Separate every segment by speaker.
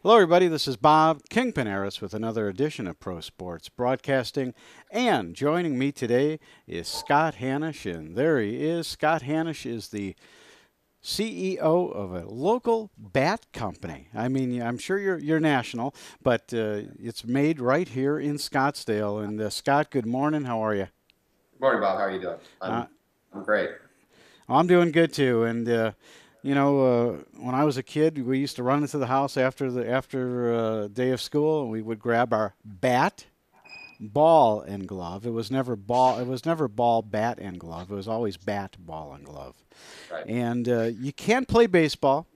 Speaker 1: Hello, everybody. This is Bob Kingpin Eres with another edition of Pro Sports Broadcasting. And joining me today is Scott Hanish. And there he is. Scott Hanish is the CEO of a local bat company. I mean, I'm sure you're national, but it's made right here in Scottsdale. And Scott, good morning. How are you?
Speaker 2: Good morning, Bob. How are you doing?
Speaker 1: Uh,
Speaker 2: I'm great.
Speaker 1: I'm doing good too. And when I was a kid, we used to run into the house after day of school, and we would grab our bat, ball, and glove. It was never ball. It was never ball, bat, and glove. It was always bat, ball, and glove.
Speaker 2: Right.
Speaker 1: And you can't play baseball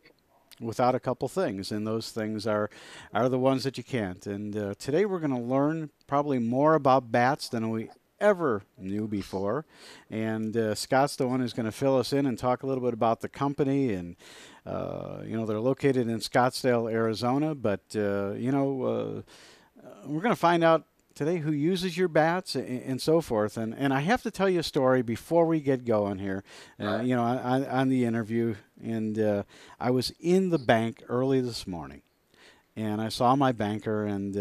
Speaker 1: without a couple things, and those things are the ones that you can't. And today we're going to learn probably more about bats than we ever knew before. And Scott's the one who's going to fill us in and talk a little bit about the company. And they're located in Scottsdale, Arizona, but we're going to find out today who uses your bats and so forth. And I have to tell you a story before we get going here,
Speaker 2: All right.
Speaker 1: on the interview. And I was in the bank early this morning, and I saw my banker, and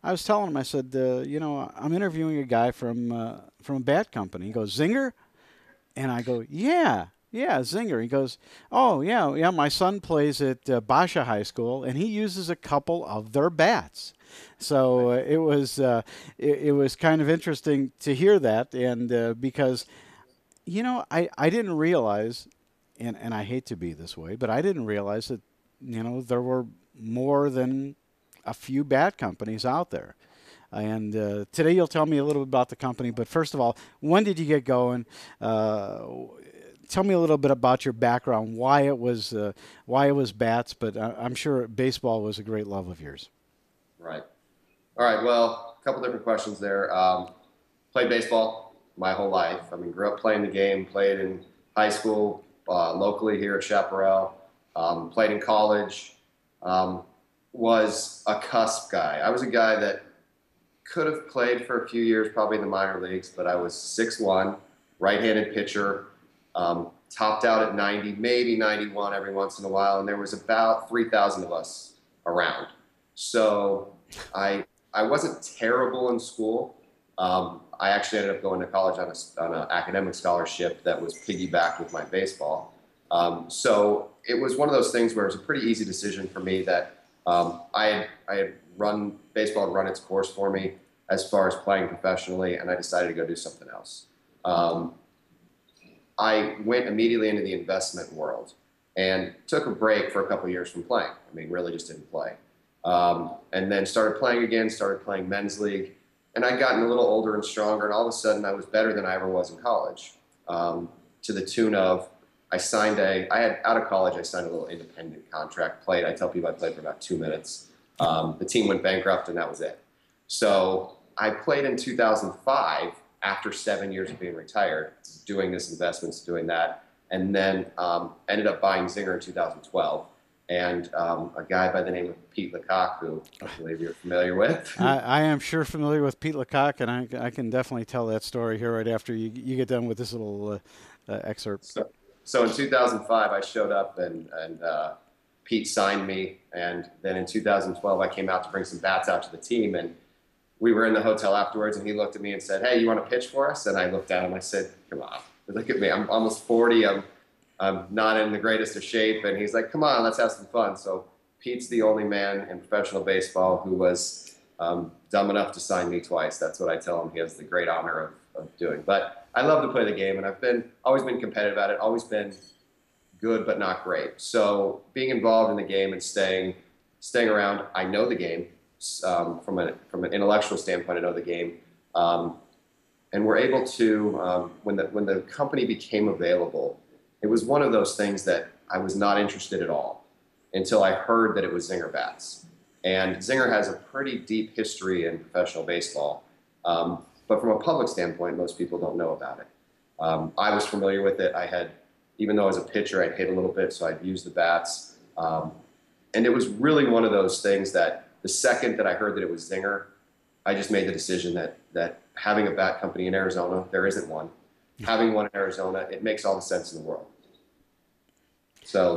Speaker 1: I was telling him, I said, I'm interviewing a guy from a bat company. He goes, Zinger? And I go, yeah. Yeah, Zinger. He goes, oh, yeah, yeah, my son plays at Basha High School, and he uses a couple of their bats. So it was kind of interesting to hear that, and because I didn't realize, and I hate to be this way, but I didn't realize that there were more than a few bat companies out there. And today you'll tell me a little bit about the company. But first of all, when did you get going? Uh, Tell me a little bit about your background, why it was bats, but I'm sure baseball was a great love of yours.
Speaker 2: Right. All right. Well, a couple different questions there. Played baseball my whole life. I mean, grew up playing the game. Played in high school, locally here at Chaparral. Played in college. Um, was a cusp guy. I was a guy that could have played for a few years, probably in the minor leagues, but I was 6'1", right-handed pitcher. Topped out at 90, maybe 91 every once in a while, and there was about 3,000 of us around. So I wasn't terrible in school. I actually ended up going to college on an academic scholarship that was piggybacked with my baseball. So it was one of those things where it was a pretty easy decision for me that I had run baseball had run its course for me as far as playing professionally, and I decided to go do something else. Um, I went immediately into the investment world and took a break for a couple of years from playing. I mean, really just didn't play. And then started playing again, started playing men's league. And I'd gotten a little older and stronger, and all of a sudden I was better than I ever was in college. To the tune of, I had out of college, I signed a little independent contract, played. I tell people I played for about 2 minutes. The team went bankrupt, and that was it. So I played in 2005 after 7 years of being retired, doing this investments, doing that, and then ended up buying Zinger in 2012. And a guy by the name of Pete Lecoq, who I believe you're familiar with.
Speaker 1: I am sure familiar with Pete Lecoq, and I can definitely tell that story here right after you get done with this little excerpt.
Speaker 2: So in 2005, I showed up and Pete signed me. And then in 2012, I came out to bring some bats out to the team. And we were in the hotel afterwards, and he looked at me and said, "Hey, you want to pitch for us?" And I looked at him. I said, "Come on, look at me. I'm almost 40. I'm not in the greatest of shape." And he's like, "Come on, let's have some fun." So Pete's the only man in professional baseball who was dumb enough to sign me twice. That's what I tell him. He has the great honor of doing. But I love to play the game, and I've always been competitive at it. Always been good, but not great. So being involved in the game and staying around, I know the game from an intellectual standpoint. I know the game, and we're able to when the company became available. It was one of those things that I was not interested at all until I heard that it was Zinger Bats. And Zinger has a pretty deep history in professional baseball, but from a public standpoint, most people don't know about it. I was familiar with it. Even though I was a pitcher, I'd hit a little bit, so I'd use the bats. And it was really one of those things that the second that I heard that it was Zinger, I just made the decision that having a bat company in Arizona, there isn't one. Having one in Arizona, it makes all the sense in the world. So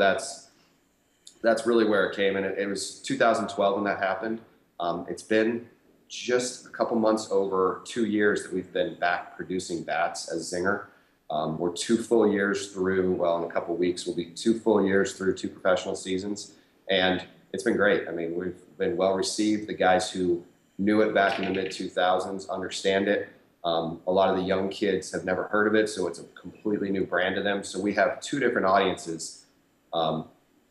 Speaker 2: that's really where it came. And it was 2012 when that happened. It's been just a couple months over 2 years that we've been back producing bats as Zinger. We're 2 full years through, well, in a couple weeks, we'll be 2 full years through 2 professional seasons. And it's been great. I mean, we've been well received. The guys who knew it back in the mid 2000s understand it. A lot of the young kids have never heard of it, so it's a completely new brand to them. So we have two different audiences,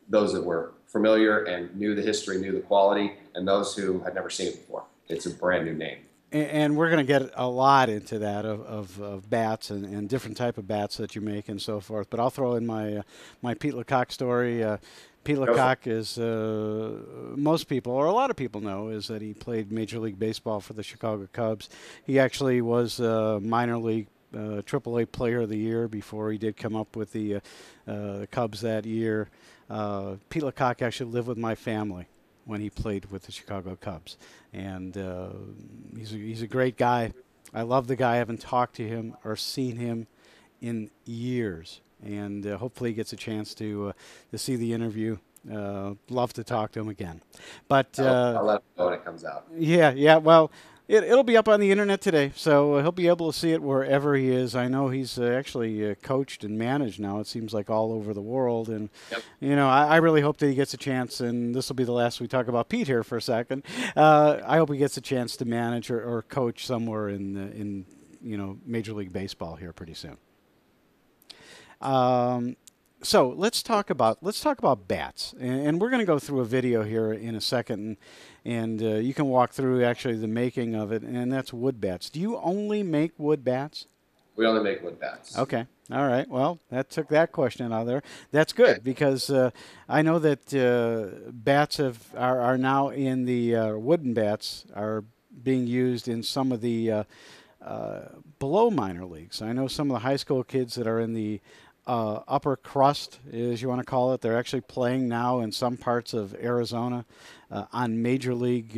Speaker 2: those that were familiar and knew the history, knew the quality, and those who had never seen it before. It's a brand new name.
Speaker 1: And we're going to get a lot into that of bats and different type of bats that you make and so forth. But I'll throw in my Pete Lecoq story. Pete
Speaker 2: Go for it.
Speaker 1: Lecoq is most people or a lot of people know is that he played Major League Baseball for the Chicago Cubs. He actually was minor league AAA Player of the Year before he did come up with the Cubs that year. Pete Lecoq actually lived with my family when he played with the Chicago Cubs, and he's a great guy. I love the guy. I haven't talked to him or seen him in years, and hopefully he gets a chance to see the interview. Love to talk to him again, but
Speaker 2: I'll let him know when it comes out.
Speaker 1: yeah, yeah. Well, it'll be up on the internet today, so he'll be able to see it wherever he is. I know he's actually coached and managed now. It seems like all over the world, and
Speaker 2: Yep.
Speaker 1: I really hope that he gets a chance. And this will be the last we talk about Pete here for a second. I hope he gets a chance to manage or coach somewhere in Major League Baseball here pretty soon. Um, so let's talk about bats, and we're going to go through a video here in a second, and you can walk through actually the making of it, and that's wood bats. Do you only make wood bats?
Speaker 2: We only make wood bats.
Speaker 1: Okay, all right. Well, that took that question out of there. That's
Speaker 2: Okay.
Speaker 1: good because I know that bats are now in the wooden bats are being used in some of the below minor leagues. I know some of the high school kids that are in the upper crust, as you want to call it. They're actually playing now in some parts of Arizona on major league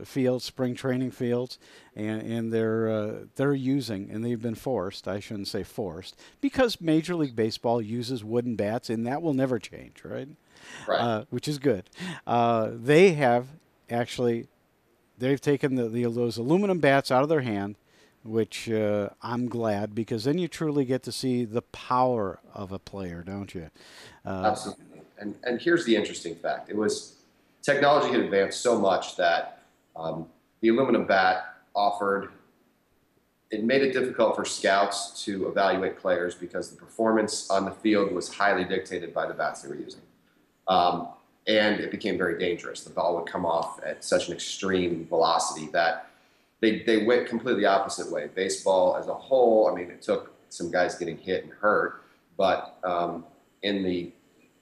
Speaker 1: fields, spring training fields, and they're using, and they've been forced. I shouldn't say forced, because Major League Baseball uses wooden bats, and that will never change, right?
Speaker 2: Right.
Speaker 1: Which is good. They have actually they've taken those aluminum bats out of their hand, which I'm glad because then you truly get to see the power of a player, don't you? Uh,
Speaker 2: Absolutely. And here's the interesting fact. It was technology had advanced so much that the aluminum bat offered it made it difficult for scouts to evaluate players because the performance on the field was highly dictated by the bats they were using. Um, and it became very dangerous. The ball would come off at such an extreme velocity that they went completely opposite way. Baseball as a whole, I mean, it took some guys getting hit and hurt, but in the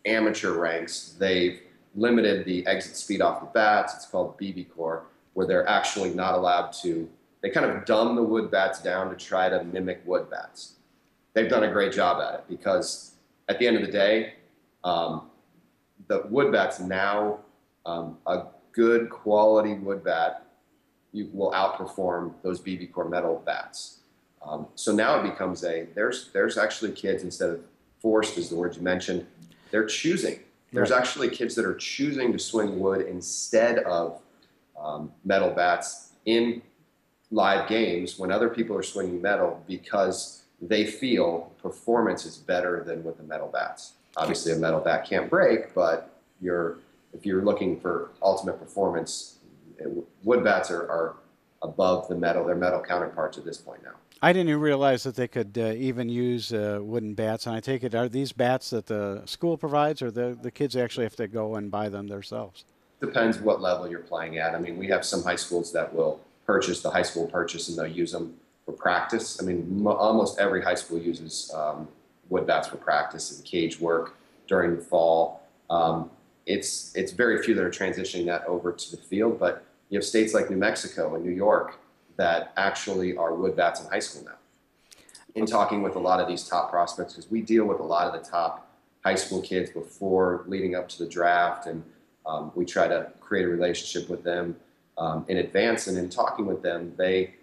Speaker 2: amateur ranks, they've limited the exit speed off the bats. It's called BB core, where they're actually not allowed to. They kind of dumb the wood bats down to try to mimic wood bats. They've done a great job at it because at the end of the day, the wood bats now, a good quality wood bat you will outperform those BB core metal bats. So now it becomes there's actually kids instead of forced is the word you mentioned, they're choosing. There's
Speaker 1: right.
Speaker 2: actually kids that are choosing to swing wood instead of metal bats in live games when other people are swinging metal because they feel performance is better than with the metal bats. Obviously, a metal bat can't break, but if you're looking for ultimate performance, wood bats are above their metal counterparts at this point now.
Speaker 1: I didn't even realize that they could even use wooden bats. And I take it, are these bats that the school provides, or the kids actually have to go and buy them themselves?
Speaker 2: Depends what level you're playing at. I mean, we have some high schools that will purchase the high school purchase and they'll use them for practice. I mean, almost every high school uses wood bats for practice and cage work during the fall. It's very few that are transitioning that over to the field, but you have states like New Mexico and New York that actually are wood bats in high school now. In talking with a lot of these top prospects, because we deal with a lot of the top high school kids before leading up to the draft, and we try to create a relationship with them in advance. And in talking with them, they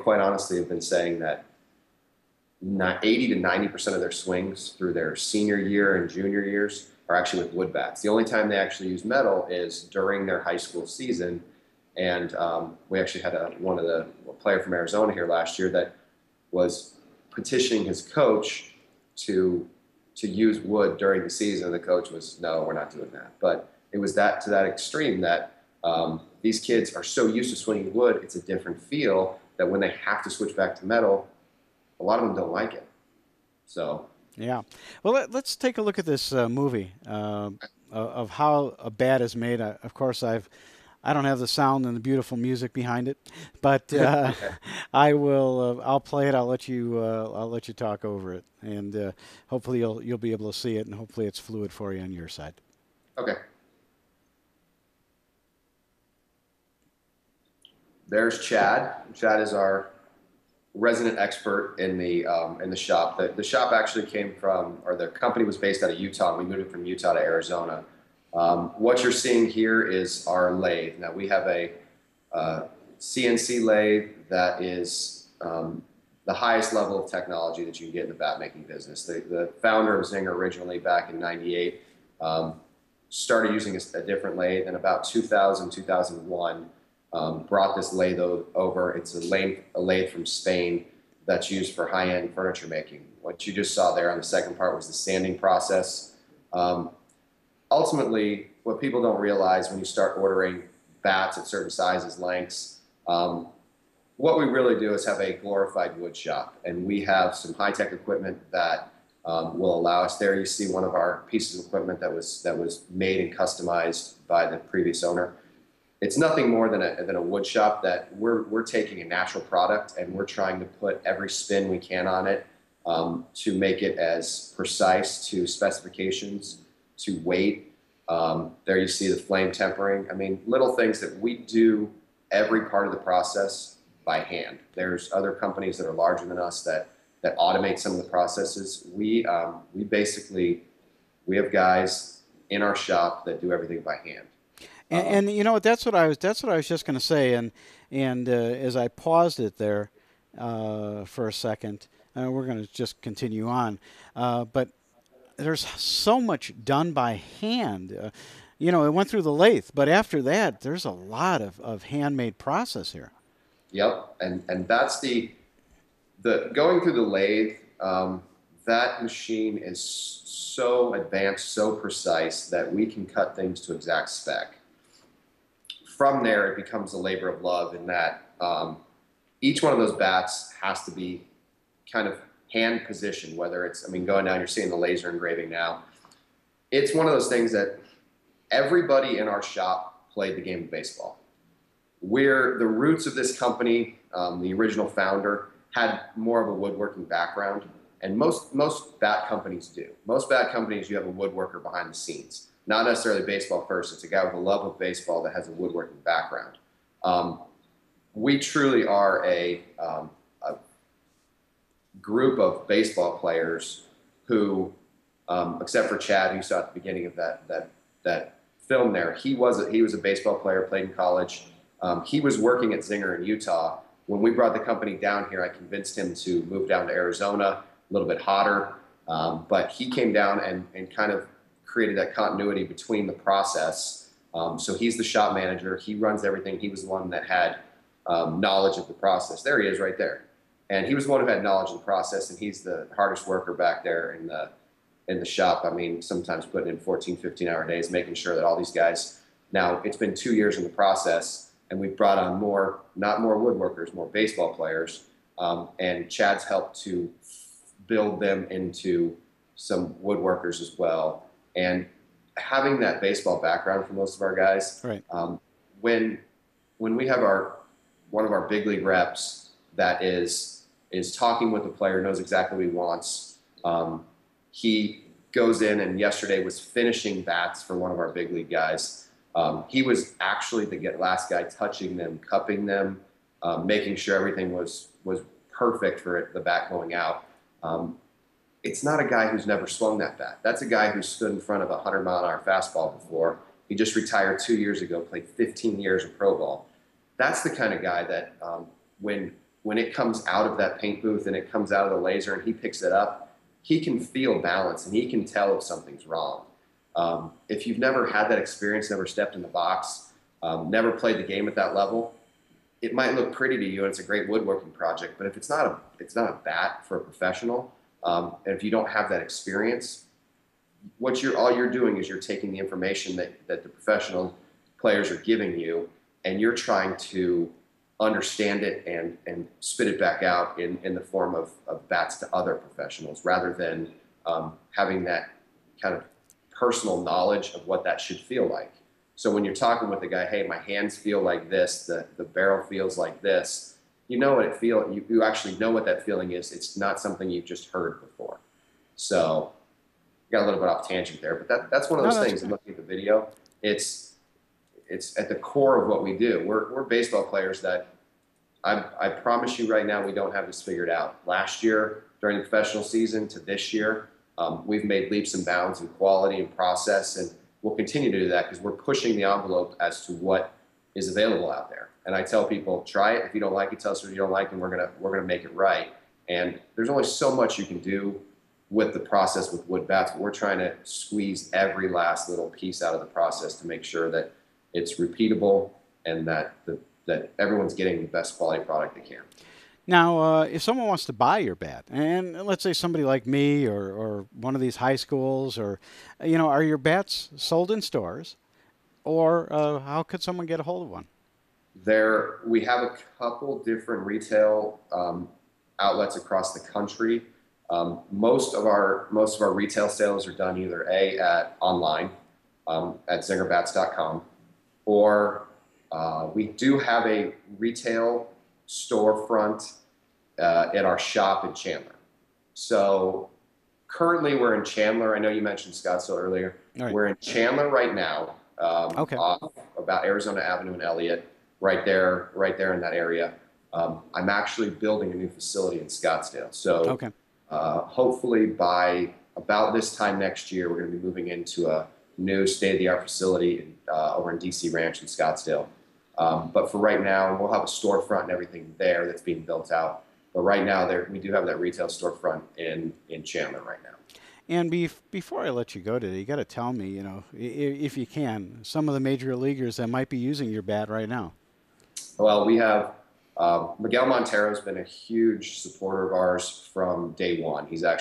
Speaker 2: quite honestly have been saying that 80 to 90% of their swings through their senior year and junior years are actually with wood bats. The only time they actually use metal is during their high school season. And we actually had a player from Arizona here last year that was petitioning his coach to use wood during the season. The coach was, no, we're not doing that. But it was that to that extreme that these kids are so used to swinging wood, it's a different feel that when they have to switch back to metal, a lot of them don't like it. So,
Speaker 1: Yeah. Well, let's take a look at this movie of how a bat is made. Of course, I don't have the sound and the beautiful music behind it, but
Speaker 2: okay,
Speaker 1: I will. I'll play it. I'll let you talk over it, and hopefully you'll be able to see it, and hopefully it's fluid for you on your side.
Speaker 2: okay. There's Chad. Chad is our resident expert in the shop. The shop actually came from, or the company was based out of Utah. And we moved it from Utah to Arizona. What you're seeing here is our lathe. Now we have a CNC lathe that is the highest level of technology that you can get in the bat making business. The founder of Zinger originally back in '98 started using a different lathe, and about 2000, 2001 brought this lathe over. It's a lathe from Spain that's used for high-end furniture making. What you just saw there on the second part was the sanding process. Ultimately, what people don't realize when you start ordering bats at certain sizes, lengths, what we really do is have a glorified wood shop, and we have some high-tech equipment that will allow us. There you see one of our pieces of equipment that was made and customized by the previous owner. It's nothing more than a wood shop that we're taking a natural product and we're trying to put every spin we can on it to make it as precise to specifications, to weight. There you see the flame tempering. I mean, little things that we do every part of the process by hand. There's other companies that are larger than us that automate some of the processes. We basically, we have guys in our shop that do everything by hand.
Speaker 1: And you know what? That's what I was just going to say. And as I paused it there for a second, we're going to just continue on. But there's so much done by hand. You know, it went through the lathe, but after that, there's a lot of handmade process here.
Speaker 2: Yep, and that's the going through the lathe. That machine is so advanced, so precise that we can cut things to exact spec. From there, it becomes a labor of love in that each one of those bats has to be kind of hand positioned, whether it's, I mean, going down, you're seeing the laser engraving now. It's one of those things that everybody in our shop played the game of baseball. We're the roots of this company. The original founder had more of a woodworking background, and most bat companies do. Most bat companies, you have a woodworker behind the scenes. Not necessarily baseball first. It's a guy with a love of baseball that has a woodworking background. We truly are a group of baseball players who, except for Chad, who you saw at the beginning of that film there, he was a baseball player, played in college. He was working at Zinger in Utah. When we brought the company down here, I convinced him to move down to Arizona, a little bit hotter. But he came down and kind of created that continuity between the process. So he's the shop manager. He runs everything. He was the one that had knowledge of the process. There he is right there. And he was the one who had knowledge of the process, and he's the hardest worker back there in the shop. I mean, sometimes putting in 14, 15-hour days, making sure that all these guys, now it's been 2 years in the process, and we've brought on more, not more woodworkers, more baseball players. And Chad's helped to build them into some woodworkers as well. And having that baseball background for most of our guys,
Speaker 1: Right.
Speaker 2: When we have one of our big league reps that is talking with the player, knows exactly what he wants. He goes in and yesterday was finishing bats for one of our big league guys. He was actually the last guy touching them, cupping them, making sure everything was perfect for the bat going out. It's not a guy who's never swung that bat. That's a guy who stood in front of a 100-mile-an-hour fastball before. He just retired 2 years ago, played 15 years of pro ball. That's the kind of guy that when it comes out of that paint booth and it comes out of the laser and he picks it up, he can feel balance and he can tell if something's wrong. If you've never had that experience, never stepped in the box, never played the game at that level, it might look pretty to you and it's a great woodworking project. But if it's not a bat for a professional, and if you don't have that experience, all you're doing is you're taking the information that the professional players are giving you, and you're trying to understand it and spit it back out in the form of bats to other professionals, rather than having that kind of personal knowledge of what that should feel like. So when you're talking with the guy, hey, my hands feel like this, the barrel feels like this, you know what it feels. You actually know what that feeling is. It's not something you've just heard before. So got a little bit off tangent there, but that's one of
Speaker 1: No,
Speaker 2: those
Speaker 1: that's
Speaker 2: things. And
Speaker 1: okay.
Speaker 2: looking at the video, it's at the core of what we do. We're baseball players that I promise you right now, we don't have this figured out. Last year during the professional season to this year, we've made leaps and bounds in quality and process, and we'll continue to do that because we're pushing the envelope as to what is available out there. And I tell people, try it. If you don't like it, tell us what you don't like, and we're gonna make it right. And there's only so much you can do with the process with wood bats, but we're trying to squeeze every last little piece out of the process to make sure that it's repeatable and that everyone's getting the best quality product they can.
Speaker 1: Now, if someone wants to buy your bat, and let's say somebody like me or one of these high schools, or are your bats sold in stores, or how could someone get a hold of one?
Speaker 2: We have a couple different retail outlets across the country. Most of our retail sales are done either at online at zingerbats.com, or we do have a retail storefront at our shop in Chandler. So currently we're in Chandler. I know you mentioned Scottsdale earlier.
Speaker 1: All right.
Speaker 2: We're in Chandler right now,
Speaker 1: Okay.
Speaker 2: off about Arizona Avenue and Elliott, right there in that area. I'm actually building a new facility in Scottsdale. So
Speaker 1: Okay.
Speaker 2: hopefully by about this time next year, we're going to be moving into a new state-of-the-art facility over in DC Ranch in Scottsdale. But for right now, we'll have a storefront and everything there that's being built out. But right now, we do have that retail storefront in Chandler right now.
Speaker 1: And before I let you go today, you got to tell me, if you can, some of the major leaguers that might be using your bat right now.
Speaker 2: Well, we have Miguel Montero has been a huge supporter of ours from day one. He's a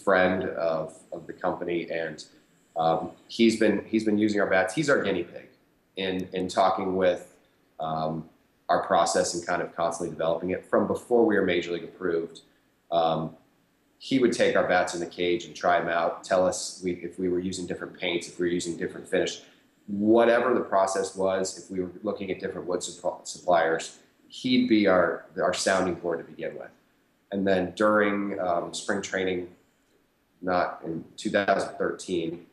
Speaker 2: friend of the company, and he's been using our bats. He's our guinea pig in talking with our process and kind of constantly developing it from before we were major league approved. Um, he would take our bats in the cage and try them out, tell us if we were using different paints, if we were using different finish, whatever the process was. If we were looking at different wood suppliers, he'd be our sounding board to begin with. And then during spring training, not in 2013,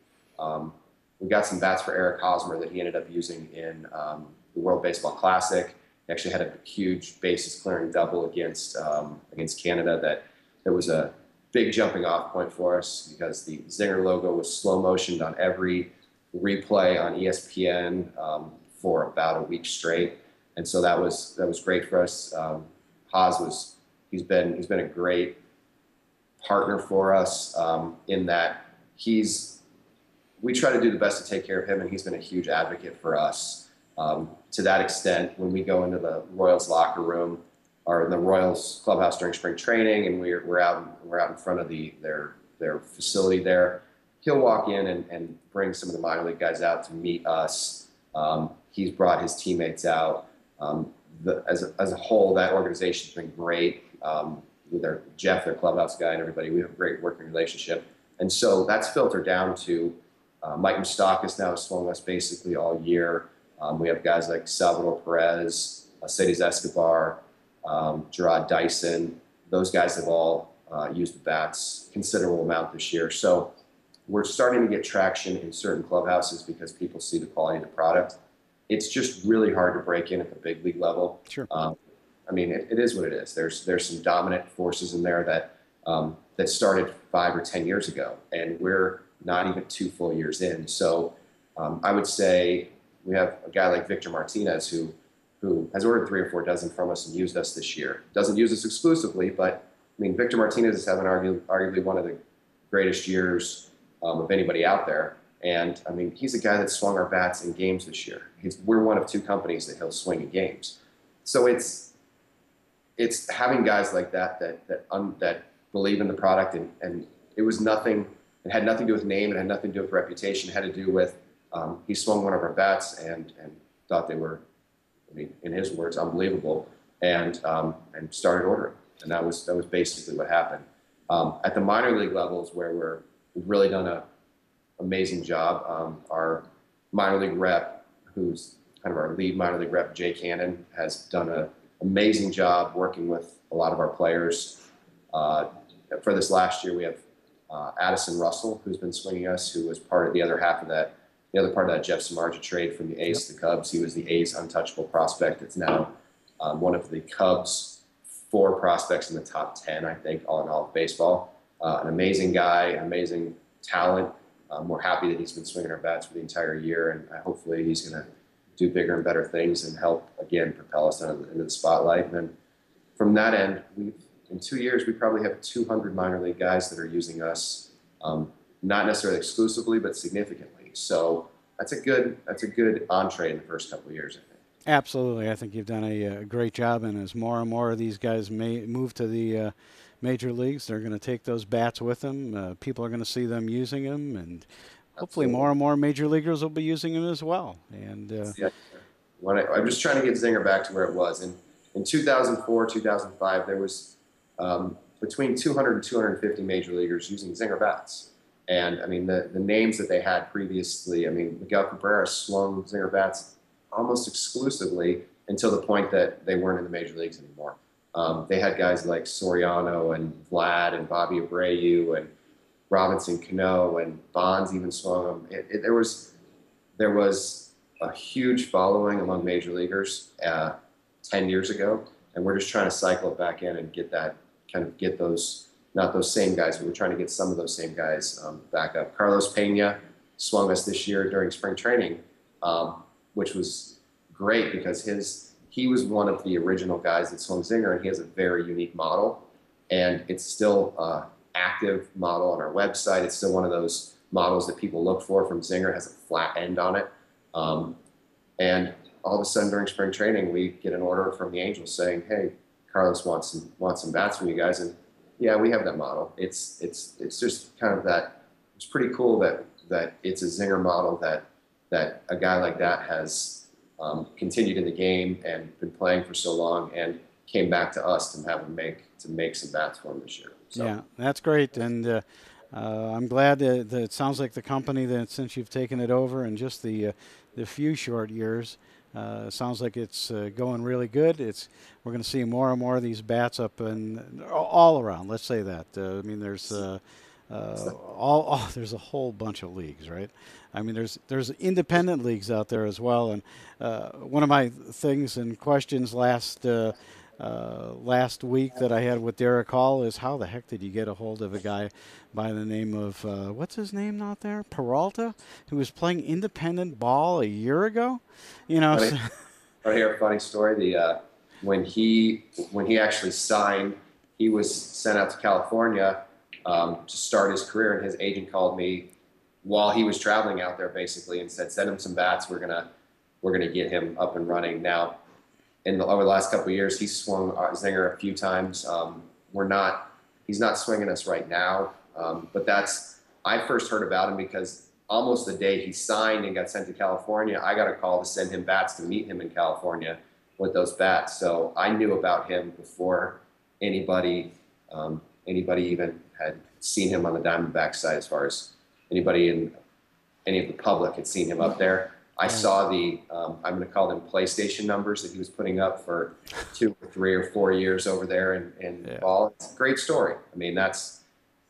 Speaker 2: we got some bats for Eric Hosmer that he ended up using in the World Baseball Classic. He actually had a huge bases clearing double against Canada. That was a big jumping off point for us because the Zinger logo was slow motioned on every replay on ESPN for about a week straight, and so that was great for us. He's been a great partner for us in that we try to do the best to take care of him, and he's been a huge advocate for us. To that extent, when we go into the Royals locker room or in the Royals clubhouse during spring training, and we're out in front of their facility there, he'll walk in and bring some of the minor league guys out to meet us. He's brought his teammates out. As a whole, that organization's been great with Jeff, their clubhouse guy, and everybody. We have a great working relationship, and so that's filtered down to Mike Moustakas now has swung us basically all year. We have guys like Salvador Perez, Cedis Escobar, Gerard Dyson. Those guys have all used the bats considerable amount this year. So we're starting to get traction in certain clubhouses because people see the quality of the product. It's just really hard to break in at the big league level.
Speaker 1: Sure.
Speaker 2: I mean, it is what it is. There's some dominant forces in there that started 5 or 10 years ago, and we're not even 2 full years in. So I would say we have a guy like Victor Martinez who has ordered 3 or 4 dozen from us and used us this year. Doesn't use us exclusively, but I mean, Victor Martinez is having arguably one of the greatest years of anybody out there. And I mean, he's a guy that swung our bats in games this year. We're one of two companies that he'll swing in games. So it's having guys like that believe in the product, and it was nothing. It had nothing to do with name. It had nothing to do with reputation. It had to do with he swung one of our bats and thought they were, I mean, in his words, unbelievable, and started ordering. And that was basically what happened. At the minor league levels, where we've really done a amazing job. Our minor league rep, who's kind of our lead minor league rep, Jay Cannon, has done an amazing job working with a lot of our players. For this last year, we have Addison Russell, who's been swinging us, who was part of the other half of that, the other part of that Jeff Samardzija trade from the A's to the Cubs. He was the A's untouchable prospect. It's now one of the Cubs' 4 prospects in the top 10, I think, all in all of baseball. An amazing guy, an amazing talent. We're happy that he's been swinging our bats for the entire year, and hopefully he's going to do bigger and better things and help, again, propel us into the spotlight. And then from that end, in 2 years, we probably have 200 minor league guys that are using us, not necessarily exclusively, but significantly. So that's a good entree in the first couple of years, I think.
Speaker 1: Absolutely. I think you've done a great job, and as more and more of these guys may move to the major leagues, they're going to take those bats with them. People are going to see them using them, and hopefully
Speaker 2: Absolutely.
Speaker 1: more and more major leaguers will be using them as well. And
Speaker 2: Yeah. I'm just trying to get Zinger back to where it was. In 2004, 2005, there was between 200 and 250 major leaguers using Zinger Bats. And I mean, the names that they had previously, I mean, Miguel Cabrera swung Zinger Bats almost exclusively until the point that they weren't in the major leagues anymore. They had guys like Soriano and Vlad and Bobby Abreu and Robinson Cano, and Bonds even swung them. There was a huge following among major leaguers 10 years ago, and we're just trying to cycle it back in and get those, not those same guys, but we're trying to get some of those same guys back up. Carlos Pena swung us this year during spring training, which was great because he was one of the original guys that swung Zinger, and he has a very unique model, and it's still active model on our website. It's still one of those models that people look for from Zinger. It has a flat end on it. And all of a sudden during spring training, we get an order from the Angels saying, "Hey, Carlos wants some bats from you guys." And yeah, we have that model. It's just kind of that. It's pretty cool that it's a Zinger model that a guy like that has continued in the game and been playing for so long and came back to us to have him make some bats for him this year. So.
Speaker 1: yeah, that's great. And I'm glad that it sounds like the company that since you've taken it over in just the few short years, sounds like it's going really good. We're going to see more and more of these bats up and all around. Let's say that. I mean, there's a whole bunch of leagues, right? I mean, there's independent leagues out there as well. And one of my things and questions last week that I had with Derek Hall is how the heck did you get a hold of a guy by the name of what's his name out there, Peralta, who was playing independent ball a year ago? You know,
Speaker 2: Funny,
Speaker 1: so,
Speaker 2: I hear a funny story. When he actually signed, he was sent out to California to start his career, and his agent called me while he was traveling out there, basically, and said, "Send him some bats. We're gonna get him up and running." Now, over the last couple of years, he's swung Zinger a few times. He's not swinging us right now, but I first heard about him because almost the day he signed and got sent to California, I got a call to send him bats to meet him in California with those bats. So I knew about him before anybody even had seen him on the Diamondback side, as far as anybody in any of the public had seen him up there. I
Speaker 1: right.
Speaker 2: saw I'm going to call them PlayStation numbers that he was putting up for 2 or 3 or 4 years over there in
Speaker 1: Yeah.
Speaker 2: ball. It's a great story. I mean,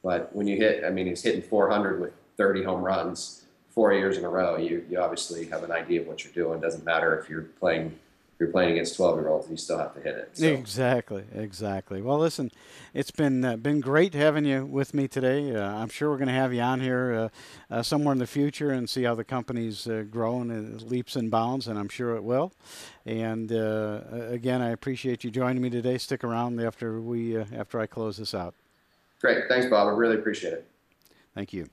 Speaker 2: but when he's hitting 400 with 30 home runs 4 years in a row. You obviously have an idea of what you're doing. It doesn't matter if you're playing against 12-year-olds, you still have to hit it. So.
Speaker 1: Exactly. Well, listen, it's been great having you with me today. I'm sure we're going to have you on here somewhere in the future and see how the company's grown in leaps and bounds, and I'm sure it will. And again, I appreciate you joining me today. Stick around after I close this out.
Speaker 2: Great. Thanks, Bob. I really appreciate it.
Speaker 1: Thank you.